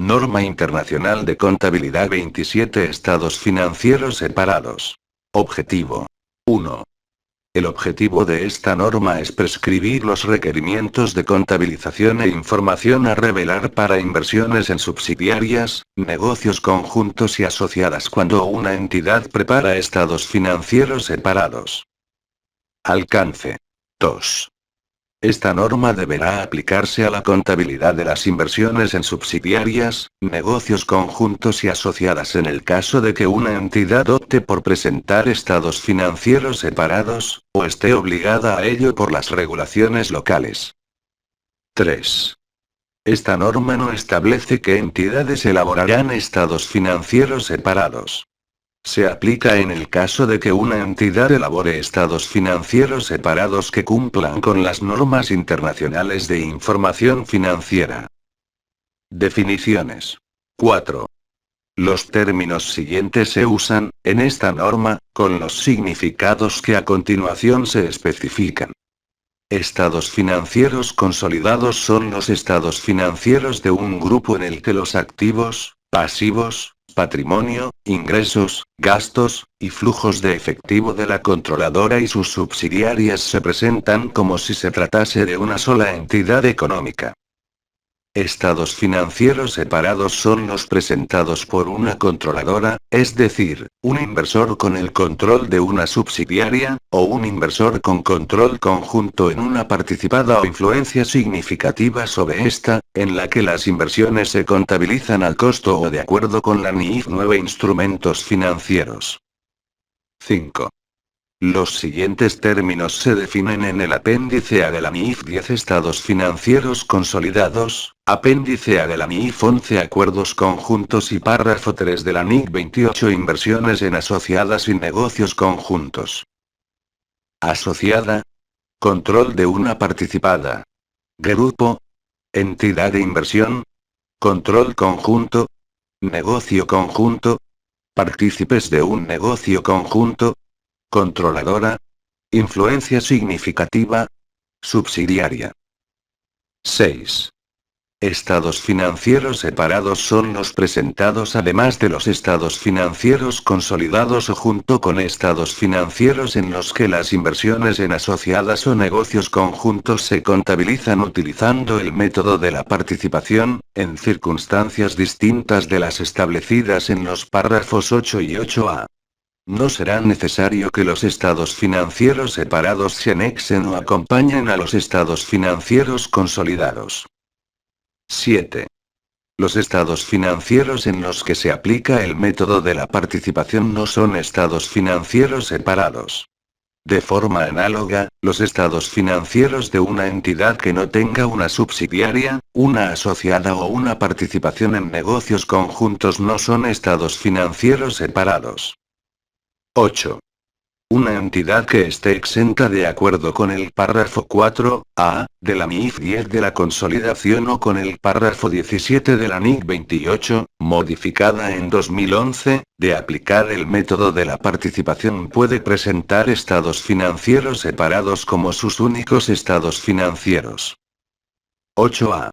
Norma Internacional de Contabilidad 27 Estados financieros separados. Objetivo. 1. El objetivo de esta norma es prescribir los requerimientos de contabilización e información a revelar para inversiones en subsidiarias, negocios conjuntos y asociadas cuando una entidad prepara estados financieros separados. Alcance. 2. Esta norma deberá aplicarse a la contabilidad de las inversiones en subsidiarias, negocios conjuntos y asociadas en el caso de que una entidad opte por presentar estados financieros separados, o esté obligada a ello por las regulaciones locales. 3. Esta norma no establece qué entidades elaborarán estados financieros separados. Se aplica en el caso de que una entidad elabore estados financieros separados que cumplan con las normas internacionales de información financiera. Definiciones. 4. Los términos siguientes se usan, en esta norma, con los significados que a continuación se especifican. Estados financieros consolidados son los estados financieros de un grupo en el que los activos, pasivos, patrimonio, ingresos, gastos, y flujos de efectivo de la controladora y sus subsidiarias se presentan como si se tratase de una sola entidad económica. Estados financieros separados son los presentados por una controladora, es decir, un inversor con el control de una subsidiaria, o un inversor con control conjunto en una participada o influencia significativa sobre esta, en la que las inversiones se contabilizan al costo o de acuerdo con la NIF 9 Instrumentos financieros. 5. Los siguientes términos se definen en el apéndice A de la NIF 10 Estados financieros consolidados, apéndice A de la NIF 11 Acuerdos conjuntos y párrafo 3 de la NIF 28 Inversiones en asociadas y negocios conjuntos. Asociada. Control de una participada. Grupo. Entidad de inversión. Control conjunto. Negocio conjunto. Partícipes de un negocio conjunto. Controladora. Influencia significativa. Subsidiaria. 6. Estados financieros separados son los presentados además de los estados financieros consolidados o junto con estados financieros en los que las inversiones en asociadas o negocios conjuntos se contabilizan utilizando el método de la participación, en circunstancias distintas de las establecidas en los párrafos 8 y 8a. No será necesario que los estados financieros separados se anexen o acompañen a los estados financieros consolidados. 7. Los estados financieros en los que se aplica el método de la participación no son estados financieros separados. De forma análoga, los estados financieros de una entidad que no tenga una subsidiaria, una asociada o una participación en negocios conjuntos no son estados financieros separados. 8. Una entidad que esté exenta de acuerdo con el párrafo 4a de la NIF 10 de la consolidación o con el párrafo 17 de la NIF 28, modificada en 2011, de aplicar el método de la participación puede presentar estados financieros separados como sus únicos estados financieros. 8a.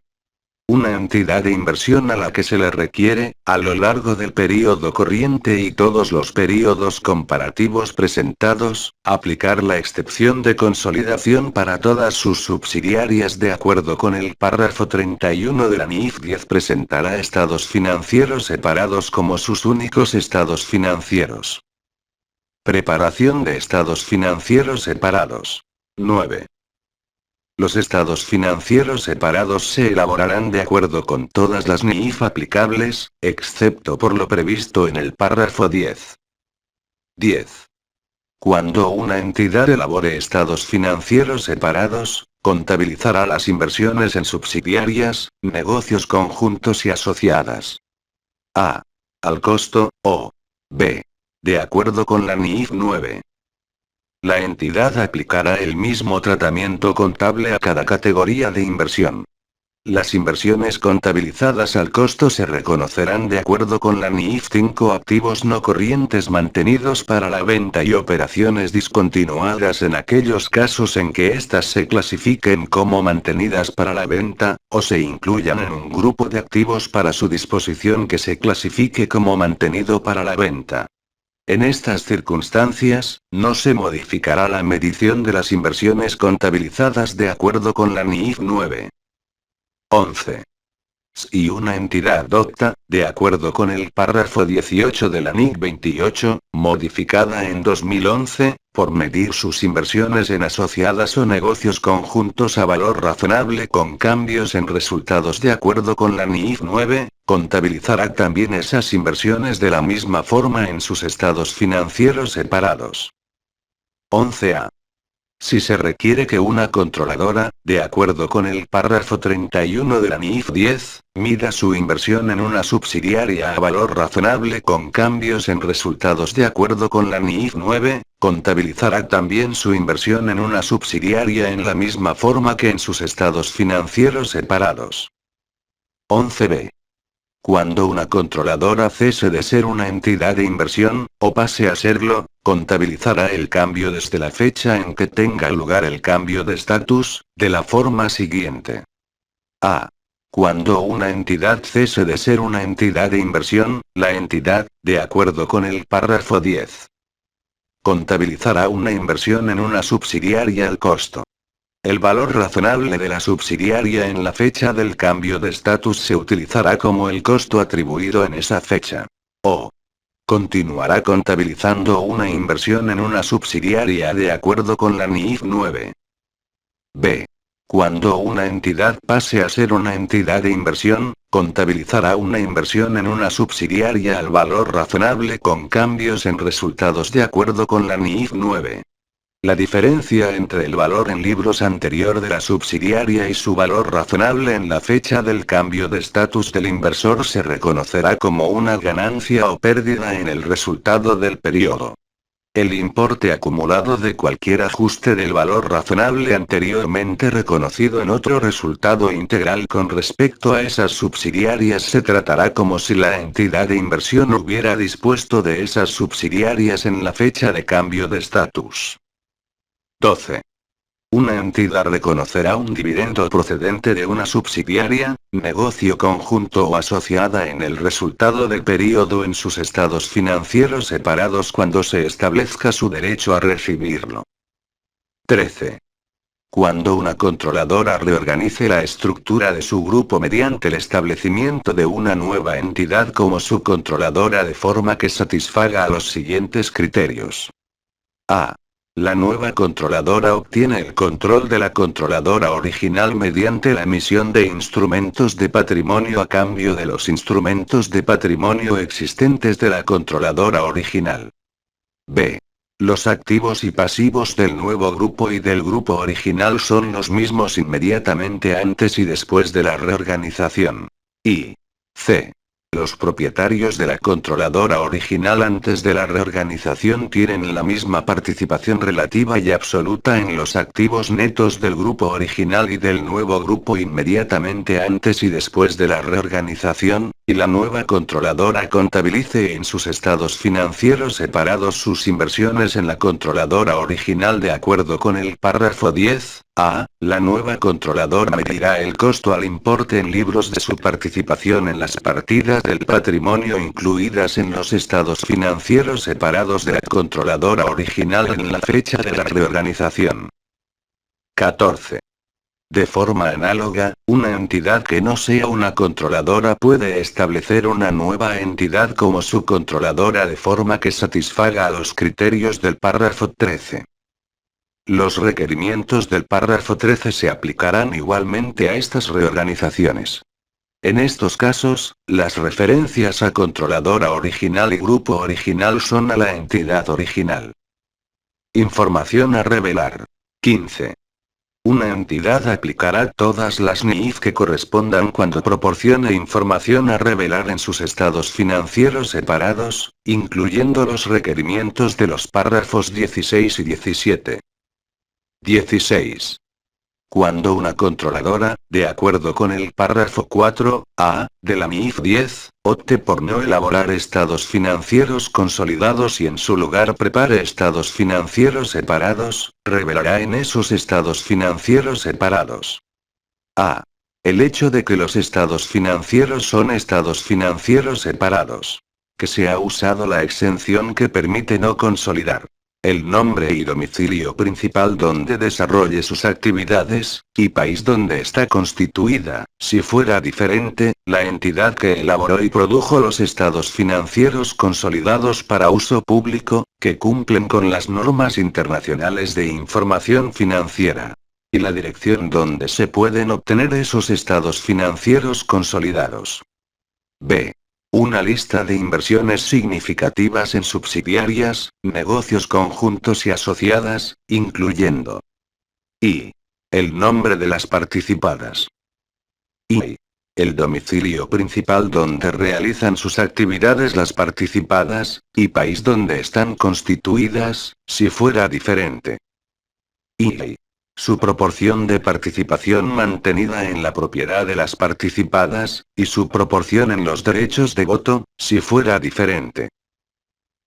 Una entidad de inversión a la que se le requiere, a lo largo del período corriente y todos los períodos comparativos presentados, aplicar la excepción de consolidación para todas sus subsidiarias de acuerdo con el párrafo 31 de la NIF 10 presentará estados financieros separados como sus únicos estados financieros. Preparación de estados financieros separados. 9. Los estados financieros separados se elaborarán de acuerdo con todas las NIF aplicables, excepto por lo previsto en el párrafo 10. 10. Cuando una entidad elabore estados financieros separados, contabilizará las inversiones en subsidiarias, negocios conjuntos y asociadas. A. Al costo, o B. De acuerdo con la NIF 9. La entidad aplicará el mismo tratamiento contable a cada categoría de inversión. Las inversiones contabilizadas al costo se reconocerán de acuerdo con la NIF 5 activos no corrientes mantenidos para la venta y operaciones discontinuadas en aquellos casos en que éstas se clasifiquen como mantenidas para la venta, o se incluyan en un grupo de activos para su disposición que se clasifique como mantenido para la venta. En estas circunstancias, no se modificará la medición de las inversiones contabilizadas de acuerdo con la NIF 9. 11. Si una entidad opta, de acuerdo con el párrafo 18 de la NIC 28, modificada en 2011, por medir sus inversiones en asociadas o negocios conjuntos a valor razonable con cambios en resultados de acuerdo con la NIF 9, contabilizará también esas inversiones de la misma forma en sus estados financieros separados. 11a. Si se requiere que una controladora, de acuerdo con el párrafo 31 de la NIF 10, mida su inversión en una subsidiaria a valor razonable con cambios en resultados de acuerdo con la NIF 9, contabilizará también su inversión en una subsidiaria en la misma forma que en sus estados financieros separados. 11b. Cuando una controladora cese de ser una entidad de inversión, o pase a serlo, contabilizará el cambio desde la fecha en que tenga lugar el cambio de estatus, de la forma siguiente. A. Cuando una entidad cese de ser una entidad de inversión, la entidad, de acuerdo con el párrafo 10, contabilizará una inversión en una subsidiaria al costo. El valor razonable de la subsidiaria en la fecha del cambio de estatus se utilizará como el costo atribuido en esa fecha. O. Continuará contabilizando una inversión en una subsidiaria de acuerdo con la NIF 9. B. Cuando una entidad pase a ser una entidad de inversión, contabilizará una inversión en una subsidiaria al valor razonable con cambios en resultados de acuerdo con la NIF 9. La diferencia entre el valor en libros anterior de la subsidiaria y su valor razonable en la fecha del cambio de estatus del inversor se reconocerá como una ganancia o pérdida en el resultado del periodo. El importe acumulado de cualquier ajuste del valor razonable anteriormente reconocido en otro resultado integral con respecto a esas subsidiarias se tratará como si la entidad de inversión hubiera dispuesto de esas subsidiarias en la fecha de cambio de estatus. 12. Una entidad reconocerá un dividendo procedente de una subsidiaria, negocio conjunto o asociada en el resultado del período en sus estados financieros separados cuando se establezca su derecho a recibirlo. 13. Cuando una controladora reorganice la estructura de su grupo mediante el establecimiento de una nueva entidad como subcontroladora de forma que satisfaga a los siguientes criterios. A. La nueva controladora obtiene el control de la controladora original mediante la emisión de instrumentos de patrimonio a cambio de los instrumentos de patrimonio existentes de la controladora original. B. Los activos y pasivos del nuevo grupo y del grupo original son los mismos inmediatamente antes y después de la reorganización. Y C. Los propietarios de la controladora original antes de la reorganización tienen la misma participación relativa y absoluta en los activos netos del grupo original y del nuevo grupo inmediatamente antes y después de la reorganización, y la nueva controladora contabilice en sus estados financieros separados sus inversiones en la controladora original de acuerdo con el párrafo 10. A. La nueva controladora medirá el costo al importe en libros de su participación en las partidas del patrimonio incluidas en los estados financieros separados de la controladora original en la fecha de la reorganización. 14. De forma análoga, una entidad que no sea una controladora puede establecer una nueva entidad como subcontroladora de forma que satisfaga a los criterios del párrafo 13. Los requerimientos del párrafo 13 se aplicarán igualmente a estas reorganizaciones. En estos casos, las referencias a controladora original y grupo original son a la entidad original. Información a revelar. 15. Una entidad aplicará todas las NIF que correspondan cuando proporcione información a revelar en sus estados financieros separados, incluyendo los requerimientos de los párrafos 16 y 17. 16. Cuando una controladora, de acuerdo con el párrafo 4a de la NIF 10, opte por no elaborar estados financieros consolidados y en su lugar prepare estados financieros separados, revelará en esos estados financieros separados. A. El hecho de que los estados financieros son estados financieros separados. Que se ha usado la exención que permite no consolidar el nombre y domicilio principal donde desarrolle sus actividades, y país donde está constituida, si fuera diferente, la entidad que elaboró y produjo los estados financieros consolidados para uso público, que cumplen con las normas internacionales de información financiera. Y la dirección donde se pueden obtener esos estados financieros consolidados. B. Una lista de inversiones significativas en subsidiarias, negocios conjuntos y asociadas, incluyendo I. El nombre de las participadas. I. El domicilio principal donde realizan sus actividades las participadas, y país donde están constituidas, si fuera diferente. I. Su proporción de participación mantenida en la propiedad de las participadas, y su proporción en los derechos de voto, si fuera diferente.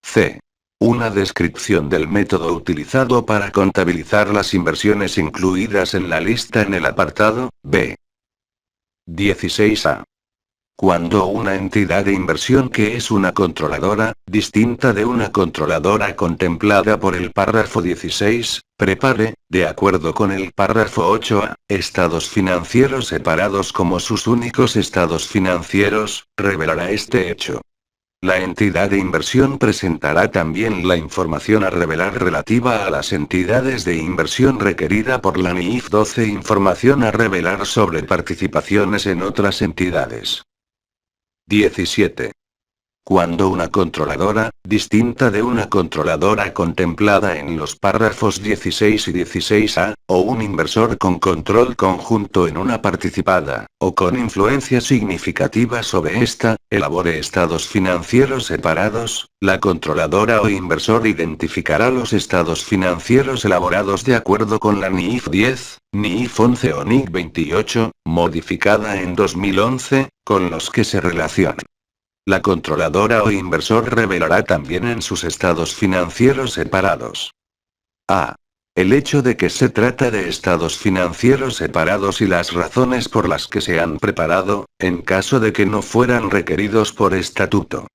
C. Una descripción del método utilizado para contabilizar las inversiones incluidas en la lista en el apartado B. 16a. Cuando una entidad de inversión que es una controladora, distinta de una controladora contemplada por el párrafo 16, prepare, de acuerdo con el párrafo 8a, estados financieros separados como sus únicos estados financieros, revelará este hecho. La entidad de inversión presentará también la información a revelar relativa a las entidades de inversión requerida por la NIF 12, información a revelar sobre participaciones en otras entidades. 17. Cuando una controladora, distinta de una controladora contemplada en los párrafos 16 y 16a, o un inversor con control conjunto en una participada, o con influencia significativa sobre esta, elabore estados financieros separados, la controladora o inversor identificará los estados financieros elaborados de acuerdo con la NIF 10, NIF 11 o NIC 28, modificada en 2011, con los que se relacionan. La controladora o inversor revelará también en sus estados financieros separados. A. El hecho de que se trata de estados financieros separados y las razones por las que se han preparado, en caso de que no fueran requeridos por estatuto.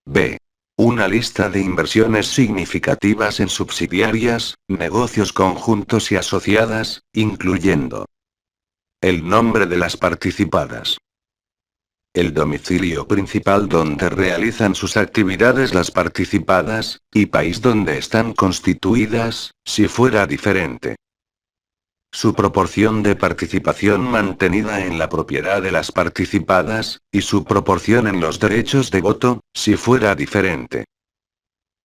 B. Una lista de inversiones significativas en subsidiarias, negocios conjuntos y asociadas, incluyendo el nombre de las participadas. El domicilio principal donde realizan sus actividades las participadas, y país donde están constituidas, si fuera diferente. Su proporción de participación mantenida en la propiedad de las participadas, y su proporción en los derechos de voto, si fuera diferente.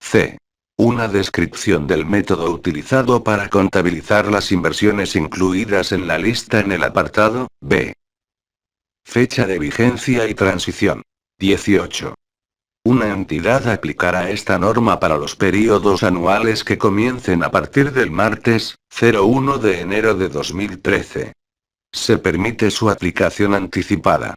C. Una descripción del método utilizado para contabilizar las inversiones incluidas en la lista en el apartado B. Fecha de vigencia y transición. 18. Una entidad aplicará esta norma para los periodos anuales que comiencen a partir del martes 01 de enero de 2013. Se permite su aplicación anticipada.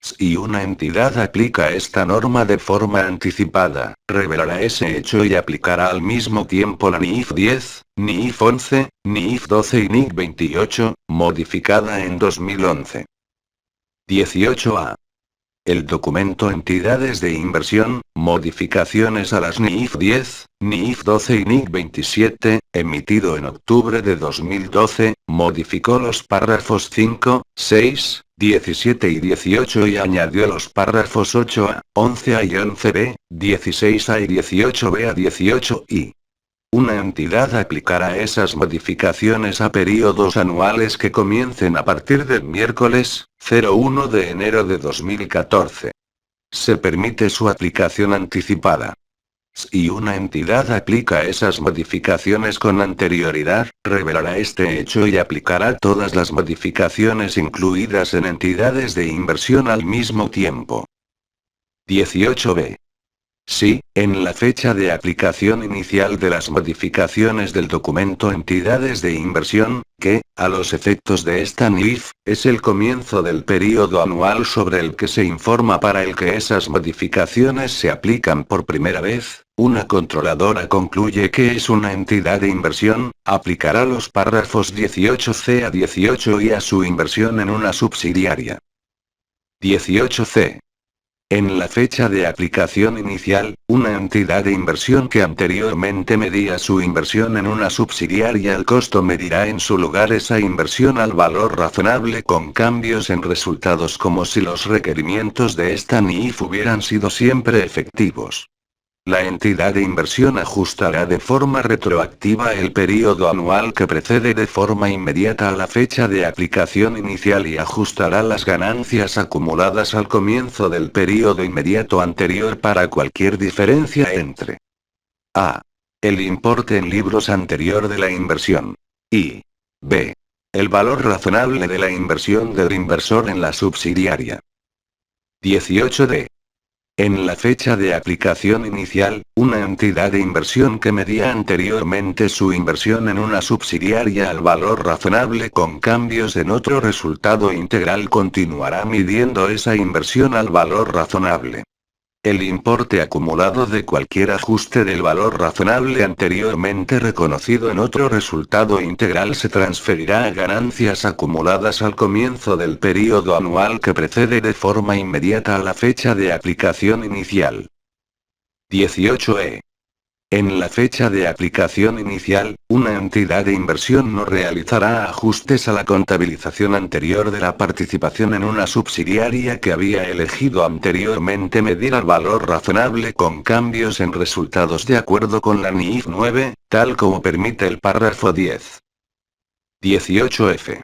Si una entidad aplica esta norma de forma anticipada, revelará ese hecho y aplicará al mismo tiempo la NIF 10, NIF 11, NIF 12 y NIC 28, modificada en 2011. 18a. El documento Entidades de Inversión, Modificaciones a las NIF 10, NIF 12 y NIC 27, emitido en octubre de 2012, modificó los párrafos 5, 6, 17 y 18 y añadió los párrafos 8a, 11a y 11b, 16a y 18b a 18i. Una entidad aplicará esas modificaciones a periodos anuales que comiencen a partir del miércoles 01 de enero de 2014. Se permite su aplicación anticipada. Si una entidad aplica esas modificaciones con anterioridad, revelará este hecho y aplicará todas las modificaciones incluidas en entidades de inversión al mismo tiempo. 18b. Sí, en la fecha de aplicación inicial de las modificaciones del documento Entidades de Inversión, que, a los efectos de esta NIF, es el comienzo del período anual sobre el que se informa para el que esas modificaciones se aplican por primera vez, una controladora concluye que es una entidad de inversión, aplicará los párrafos 18c a 18 y a su inversión en una subsidiaria. 18c. En la fecha de aplicación inicial, una entidad de inversión que anteriormente medía su inversión en una subsidiaria el costo medirá en su lugar esa inversión al valor razonable con cambios en resultados como si los requerimientos de esta NIF hubieran sido siempre efectivos. La entidad de inversión ajustará de forma retroactiva el período anual que precede de forma inmediata a la fecha de aplicación inicial y ajustará las ganancias acumuladas al comienzo del período inmediato anterior para cualquier diferencia entre a. El importe en libros anterior de la inversión. Y b. El valor razonable de la inversión del inversor en la subsidiaria. 18d. En la fecha de aplicación inicial, una entidad de inversión que medía anteriormente su inversión en una subsidiaria al valor razonable con cambios en otro resultado integral continuará midiendo esa inversión al valor razonable. El importe acumulado de cualquier ajuste del valor razonable anteriormente reconocido en otro resultado integral se transferirá a ganancias acumuladas al comienzo del período anual que precede de forma inmediata a la fecha de aplicación inicial. 18e. En la fecha de aplicación inicial, una entidad de inversión no realizará ajustes a la contabilización anterior de la participación en una subsidiaria que había elegido anteriormente medir al valor razonable con cambios en resultados de acuerdo con la NIF 9, tal como permite el párrafo 10. 18f.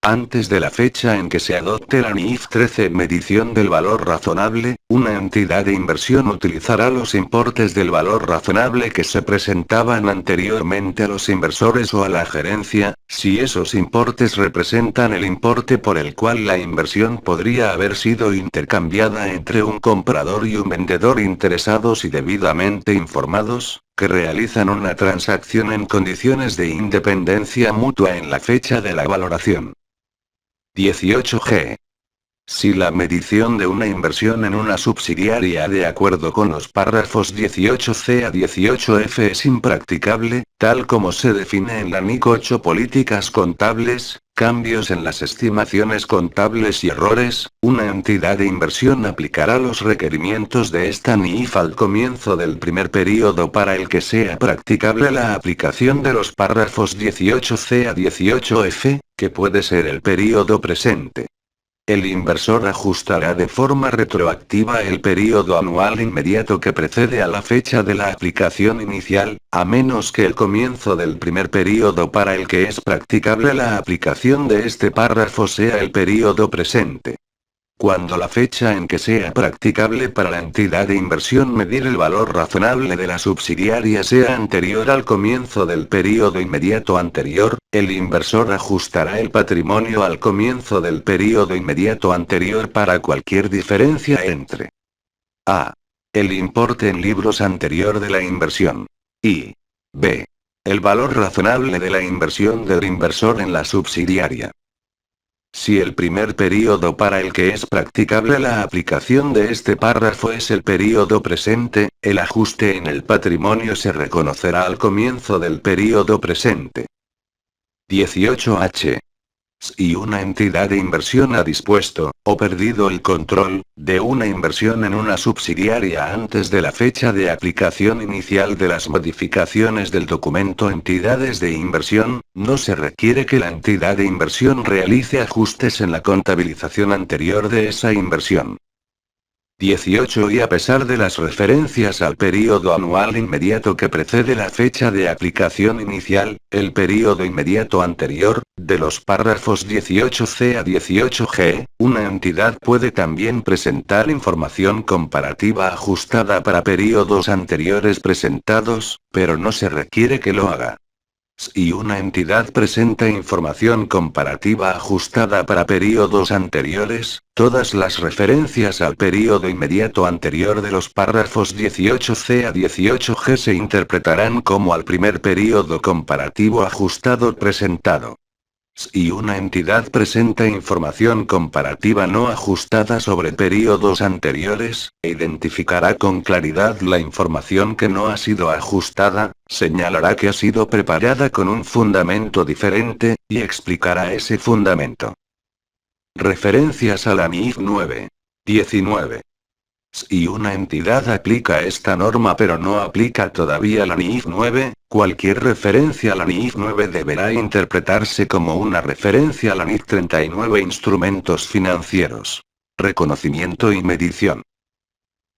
Antes de la fecha en que se adopte la NIF 13 medición del valor razonable, una entidad de inversión utilizará los importes del valor razonable que se presentaban anteriormente a los inversores o a la gerencia, si esos importes representan el importe por el cual la inversión podría haber sido intercambiada entre un comprador y un vendedor interesados y debidamente informados, que realizan una transacción en condiciones de independencia mutua en la fecha de la valoración. 18g. Si la medición de una inversión en una subsidiaria de acuerdo con los párrafos 18c a 18f es impracticable, tal como se define en la NIC 8 políticas contables, cambios en las estimaciones contables y errores, una entidad de inversión aplicará los requerimientos de esta NIF al comienzo del primer período para el que sea practicable la aplicación de los párrafos 18c a 18f, que puede ser el período presente. El inversor ajustará de forma retroactiva el período anual inmediato que precede a la fecha de la aplicación inicial, a menos que el comienzo del primer período para el que es practicable la aplicación de este párrafo sea el período presente. Cuando la fecha en que sea practicable para la entidad de inversión medir el valor razonable de la subsidiaria sea anterior al comienzo del período inmediato anterior, el inversor ajustará el patrimonio al comienzo del período inmediato anterior para cualquier diferencia entre a. El importe en libros anterior de la inversión. Y b. El valor razonable de la inversión del inversor en la subsidiaria. Si el primer período para el que es practicable la aplicación de este párrafo es el período presente, el ajuste en el patrimonio se reconocerá al comienzo del período presente. 18h. Si una entidad de inversión ha dispuesto, o perdido el control, de una inversión en una subsidiaria antes de la fecha de aplicación inicial de las modificaciones del documento Entidades de Inversión, no se requiere que la entidad de inversión realice ajustes en la contabilización anterior de esa inversión. 18 Y a pesar de las referencias al período anual inmediato que precede la fecha de aplicación inicial, el período inmediato anterior, de los párrafos 18c a 18g, una entidad puede también presentar información comparativa ajustada para períodos anteriores presentados, pero no se requiere que lo haga. Si una entidad presenta información comparativa ajustada para períodos anteriores, todas las referencias al período inmediato anterior de los párrafos 18c a 18g se interpretarán como al primer período comparativo ajustado presentado. Si una entidad presenta información comparativa no ajustada sobre períodos anteriores, identificará con claridad la información que no ha sido ajustada, señalará que ha sido preparada con un fundamento diferente, y explicará ese fundamento. Referencias a la NIF 9. 19. Si una entidad aplica esta norma pero no aplica todavía la NIF 9, cualquier referencia a la NIF 9 deberá interpretarse como una referencia a la NIF 39 Instrumentos financieros. Reconocimiento y medición.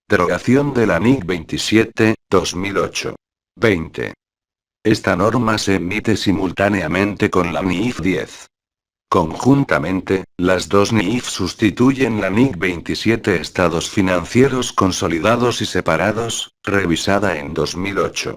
Derogación de la NIC 27, 2008. 20. Esta norma se emite simultáneamente con la NIF 10. Conjuntamente, las dos NIF sustituyen la NIC 27 Estados financieros consolidados y separados, revisada en 2008.